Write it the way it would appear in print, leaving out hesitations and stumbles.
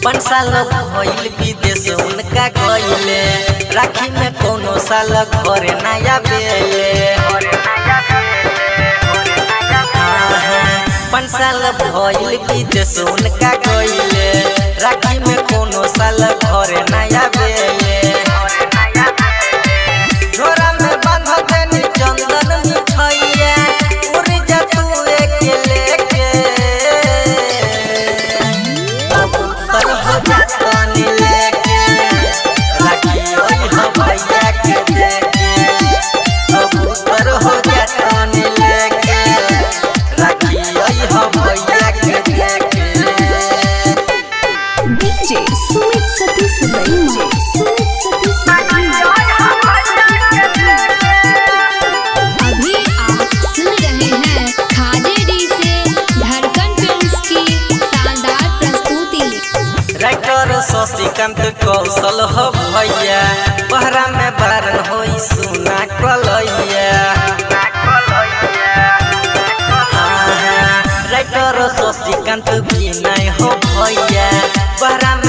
5 साल भइल विदेश उनका गइले राखी में कोनो साल घरे नया बेले 5 साल भइल विदेश उनका गइले राखी में कोनो साल घरे नया बेले झोरा में बांध देनी चंदन मिठाइया उड़ जा तू एक लेके कबूतर हो जातनी लेके राखी ओई हो भैया के देके कबूतर हो जातनी लेके राखी ओई हो भैया के देके डीजे सुमित सतीश अभी आप सुन रहे हैं खाजे डी से धड़कन फिल्म्स की शानदार प्रस्तुति। राइटर शशिकांत कौशल हो भैया बहरा में बारन होई सुना कलैया राइटर शशिकांत भी नहीं हो भैया बहरा में